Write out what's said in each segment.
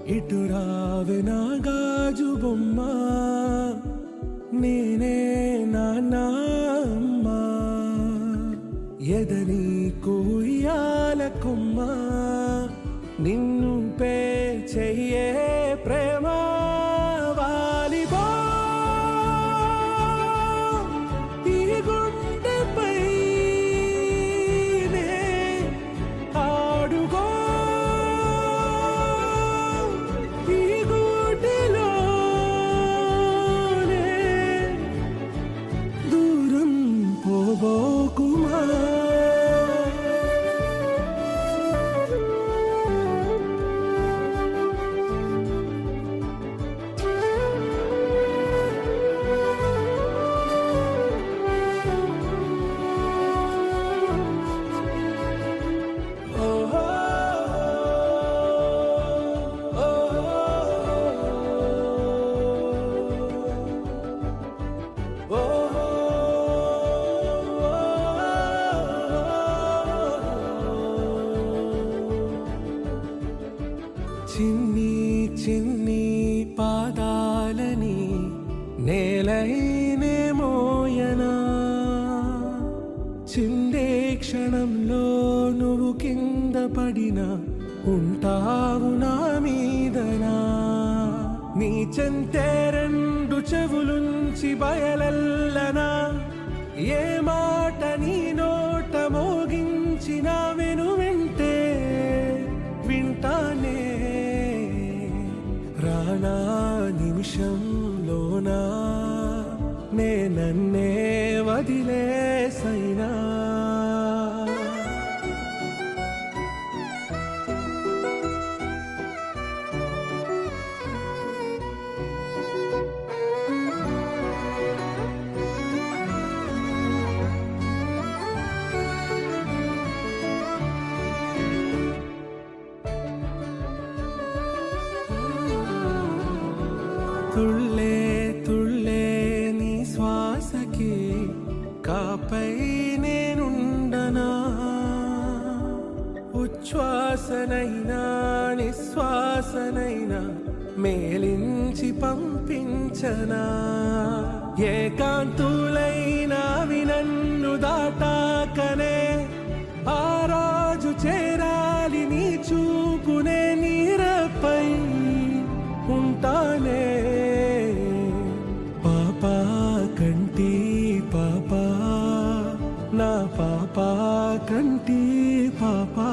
ఇటు రావే నా గాజు బొమ్మ, నేనే నాన్న అమ్మ. ఎదని కుయ్యాల కొమ్మ, నిన్ను పే చెయ్యే ప్రేమ వాలిబో. ఈ గుండెపై నే ఆడుగో, ఈ గుడిలోనే దూరం పోబోకుమా. చిన్ని చిన్ని పాదాలని నేలైనే మోయనా, చిందే క్షణంలో నువ్వు కింద పడినా ఉంటావు నా మీదనా. నీ చెంతే రెండు చెవులుంచి బయలల్లనా, ఏ మాట నీ నోట మోగించిన వెను వింటే వింటానే. రానా నిమిషంలోనా నే నన్నే వదిలేసైనా. తుళ్ళే తుళ్ళే నీ శ్వాసకి కాపై నేనుండనా, ఉచ్ఛ్వాసనైనా నిశ్వాసనైనా మేలించి పంపించనా. ఏకాంతులైనా నన్ను దాటాకనే ఆ రాజు చేరాలి నీ చూపునే నీరపై ఉంటానే. పాపా కంటి పాపా, నా పాపా కంటి పాపా.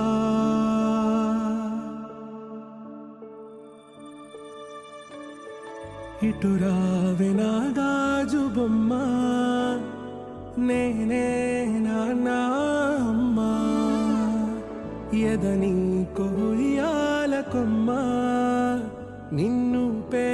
ఇటు రావే నా గాజు బొమ్మ, నేనే నాన్న అమ్మ. ఎదని కొయ్యాల కొమ్మ, నిన్ను పే